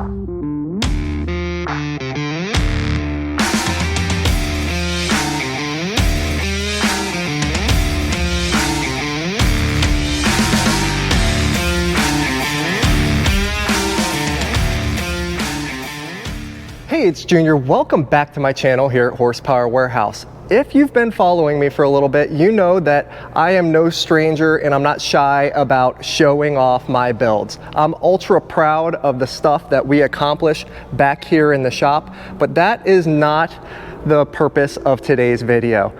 Hey, it's Junior. Welcome back to my channel here at Horsepower Warehouse. If you've been following me for a little bit, you know that I am no stranger and I'm not shy about showing off my builds. I'm ultra proud of the stuff that we accomplish back here in the shop, but that is not the purpose of today's video.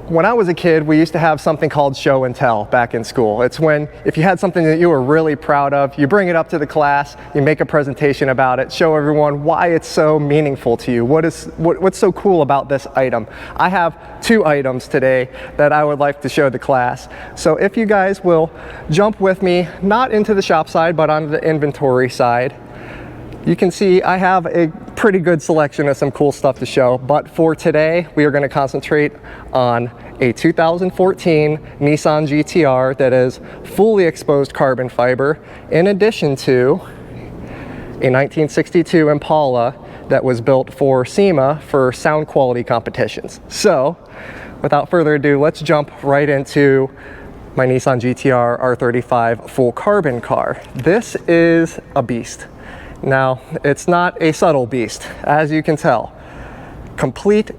When I was a kid, we used to have something called show and tell back in school. It's when, if you had something that you were really proud of, you bring it up to the class, you make a presentation about it, show everyone why it's so meaningful to you. What's so cool about this item? I have two items today that I would like to show the class. So if you guys will jump with me, not into the shop side, but onto the inventory side, you can see I have a pretty good selection of some cool stuff to show, but for today we are going to concentrate on a 2014 Nissan GTR that is fully exposed carbon fiber, in addition to a 1962 Impala that was built for SEMA for sound quality competitions. So without further ado, let's jump right into my Nissan GTR R35 full carbon car. This is a beast. Now, it's not a subtle beast, as you can tell. Complete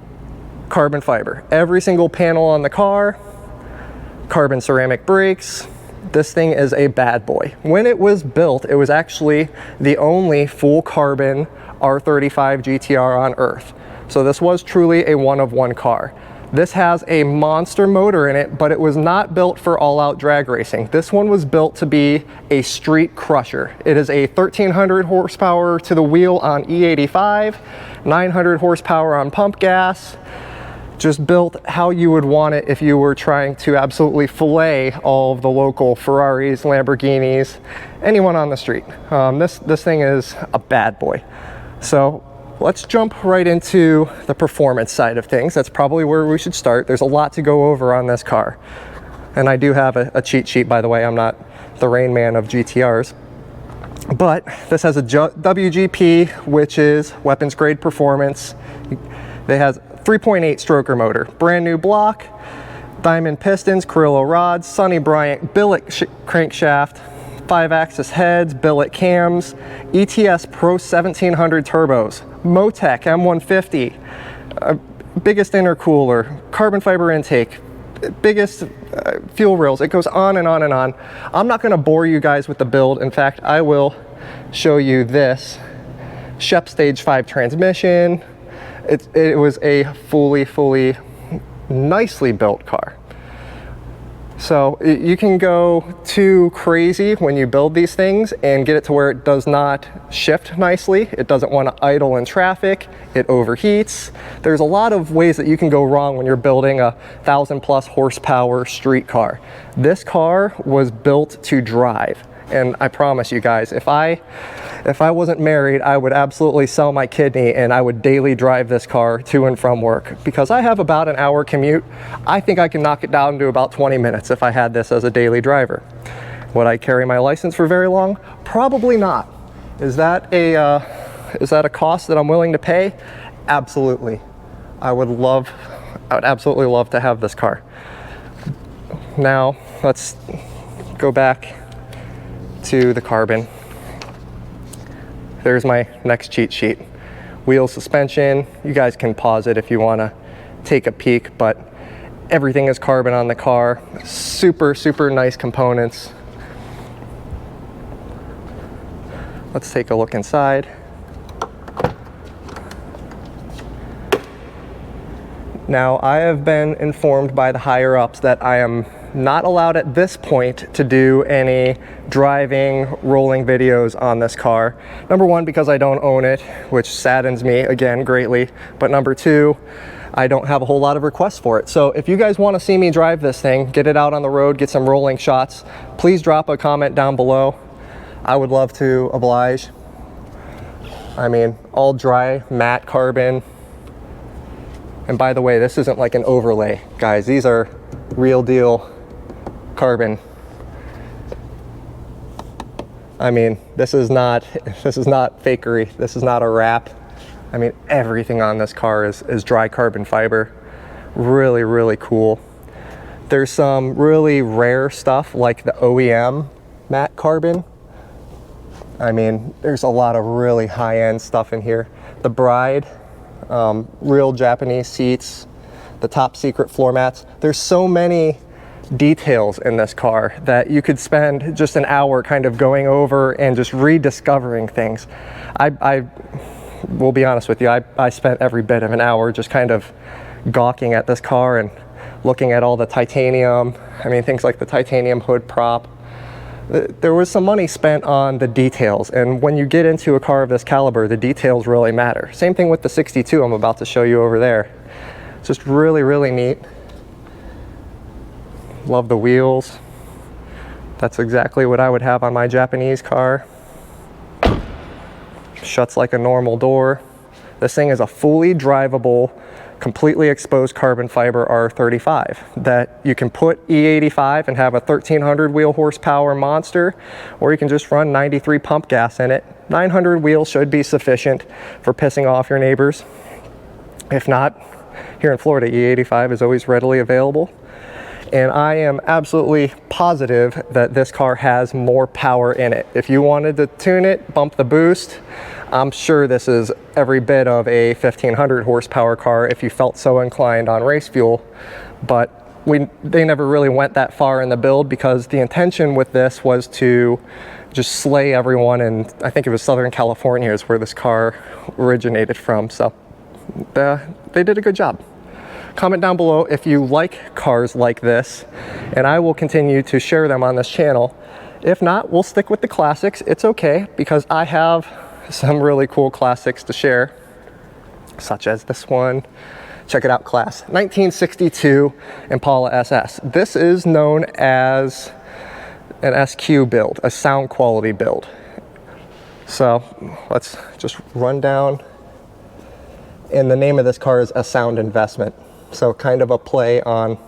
carbon fiber. Every single panel on the car, carbon ceramic brakes. This thing is a bad boy. When it was built, it was actually the only full carbon R35 GTR on Earth. So this was truly a one-of-one car. This has a monster motor in it, but it was not built for all-out drag racing. This one was built to be a street crusher. It is a 1,300 horsepower to the wheel on E85, 900 horsepower on pump gas, just built how you would want it if you were trying to absolutely fillet all of the local Ferraris, Lamborghinis, anyone on the street. This thing is a bad boy. So let's jump right into the performance side of things. That's probably where we should start. There's a lot to go over on this car. And I do have a cheat sheet, by the way. I'm not the Rain Man of GTRs. But this has a WGP, which is weapons grade performance. It has 3.8 stroker motor, brand new block, diamond pistons, Carrillo rods, Sonny Bryant billet crankshaft, 5-axis heads, billet cams, ETS Pro 1700 turbos, Motec M150, biggest intercooler, carbon fiber intake, biggest fuel rails. It goes on and on and on. I'm not going to bore you guys with the build. In fact, I will show you this Shep Stage 5 transmission. It was a fully nicely built car. So you can go too crazy when you build these things and get it to where it does not shift nicely. It doesn't want to idle in traffic. It overheats. There's a lot of ways that you can go wrong when you're building a 1,000+ horsepower street car. This car was built to drive. And I promise you guys, if I wasn't married, I would absolutely sell my kidney and I would daily drive this car to and from work. Because I have about an hour commute, I think I can knock it down to about 20 minutes if I had this as a daily driver. Would I carry my license for very long? Probably not. Is that a cost that I'm willing to pay? Absolutely. I would absolutely love to have this car. Now, let's go back to the carbon. There's my next cheat sheet. Wheel suspension. You guys can pause it if you want to take a peek, but everything is carbon on the car. Super nice components. Let's take a look inside. Now, I have been informed by the higher ups that I am not allowed at this point to do any driving, rolling videos on this car. Number one, because I don't own it, which saddens me again greatly. But number two, I don't have a whole lot of requests for it. So if you guys want to see me drive this thing, get it out on the road, get some rolling shots, please drop a comment down below. I would love to oblige. I mean, all dry, matte carbon. And by the way, this isn't like an overlay, guys. These are real deal carbon. I mean, this is not fakery. This is not a wrap. I mean, everything on this car is dry carbon fiber. Really, really cool. There's some really rare stuff like the OEM matte carbon. I mean, there's a lot of really high-end stuff in here. The Bride, real Japanese seats, the top secret floor mats. There's so many details in this car that you could spend just an hour kind of going over and just rediscovering things. I will be honest with you, I spent every bit of an hour just kind of gawking at this car and looking at all the titanium. I mean, things like the titanium hood prop. There was some money spent on the details, and when you get into a car of this caliber, the details really matter. Same thing with the 62 I'm about to show you over there. It's just really, really neat. Love the wheels. That's exactly what I would have on my Japanese car. Shuts like a normal door. This thing is a fully drivable, completely exposed carbon fiber R35 that you can put E85 and have a 1300 wheel horsepower monster, or you can just run 93 pump gas in it. 900 wheels should be sufficient for pissing off your neighbors. If not, here in Florida, E85 is always readily available. And I am absolutely positive that this car has more power in it. If you wanted to tune it, bump the boost, I'm sure this is every bit of a 1500 horsepower car if you felt so inclined on race fuel. But they never really went that far in the build because the intention with this was to just slay everyone, and I think it was Southern California is where this car originated from. So they did a good job. Comment down below if you like cars like this, and I will continue to share them on this channel. If not, we'll stick with the classics. It's okay, because I have some really cool classics to share, such as this one. Check it out, class. 1962 Impala SS. This is known as an SQ build, a sound quality build. So let's just run down. And the name of this car is A Sound Investment. So kind of a play on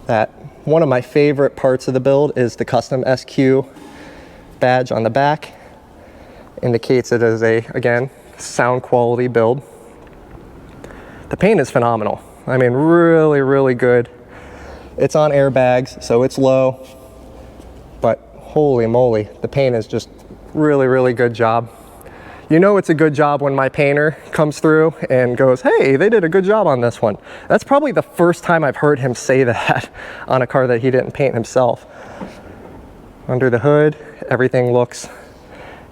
that. One of my favorite parts of the build is the custom SQ badge on the back. Indicates it as a, again, sound quality build. The paint is phenomenal. I mean, really, really good. It's on airbags, so it's low, but holy moly, the paint is just really, really good job. You know it's a good job when my painter comes through and goes, hey, they did a good job on this one. That's probably the first time I've heard him say that on a car that he didn't paint himself. Under the hood, everything looks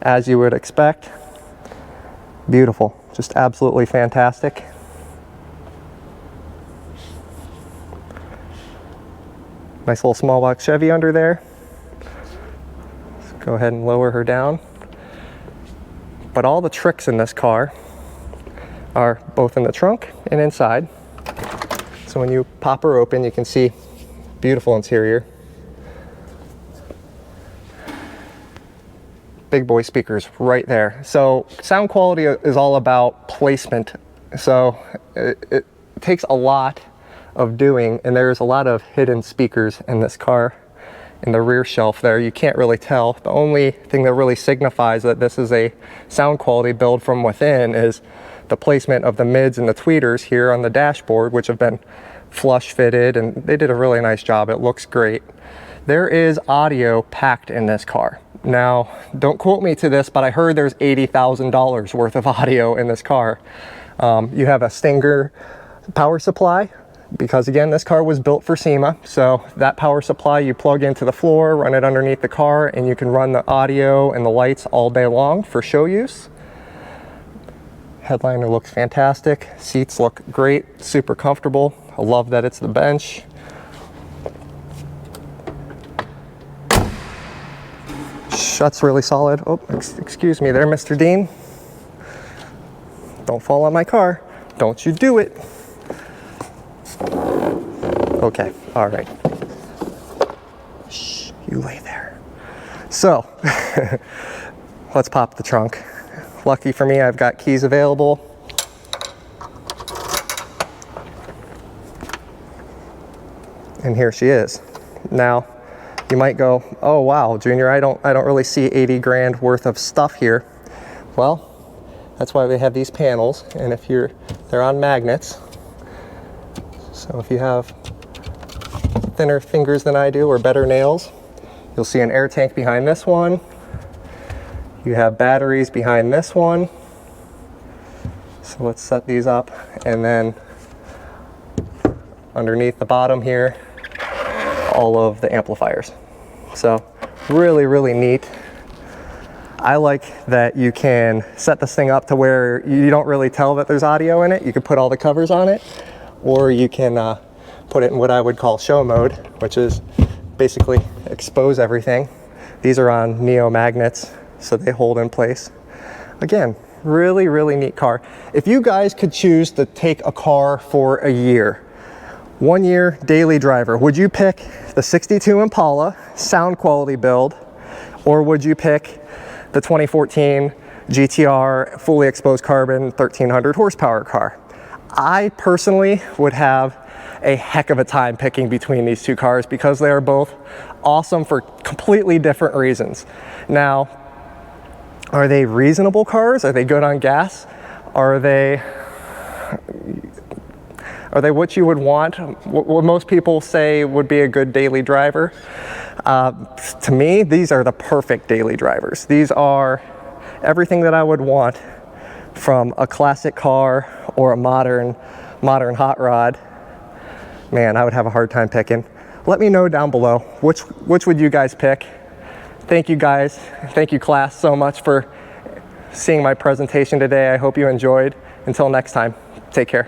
as you would expect. Beautiful, just absolutely fantastic. Nice little small box Chevy under there. Let's go ahead and lower her down. But all the tricks in this car are both in the trunk and inside. So when you pop her open, you can see beautiful interior. Big boy speakers right there. So sound quality is all about placement. So it takes a lot of doing, and there's a lot of hidden speakers in this car. In the rear shelf there, you can't really tell. The only thing that really signifies that this is a sound quality build from within is the placement of the mids and the tweeters here on the dashboard, which have been flush fitted, and they did a really nice job. It looks great. There is audio packed in this car. Now, don't quote me to this, but I heard there's $80,000 worth of audio in this car. You have a Stinger power supply, because again, this car was built for SEMA. So that power supply you plug into the floor, run it underneath the car, and you can run the audio and the lights all day long for show use. Headliner looks fantastic. Seats look great, super comfortable. I love that it's the bench. Shuts really solid. Oh, excuse me there, Mr. Dean. Don't fall on my car. Don't you do it. Okay, all right. Shh, you lay there. So, let's pop the trunk. Lucky for me, I've got keys available. And here she is. Now, You might go, oh wow, Junior, I don't really see 80 grand worth of stuff here. Well, that's why we have these panels, and if they're on magnets. So if you have thinner fingers than I do or better nails, you'll see an air tank behind this one. You have batteries behind this one. So let's set these up, and then underneath the bottom here, all of the amplifiers. So really, really neat. I like that you can set this thing up to where you don't really tell that there's audio in it. You can put all the covers on it, or you can put it in what I would call show mode, which is basically expose everything. These are on neo magnets, so they hold in place. Again, really, really neat car. If you guys could choose to take a car for a year, 1 year daily driver, would you pick the 62 Impala sound quality build, or would you pick the 2014 GTR fully exposed carbon 1300 horsepower car? I personally would have a heck of a time picking between these two cars because they are both awesome for completely different reasons. Now, are they reasonable cars? Are they good on gas? Are they what you would want? What most people say would be a good daily driver? To me, these are the perfect daily drivers. These are everything that I would want from a classic car or a modern hot rod. Man, I would have a hard time picking. Let me know down below, which would you guys pick? Thank you guys, thank you class so much for seeing my presentation today. I hope you enjoyed. Until next time, take care.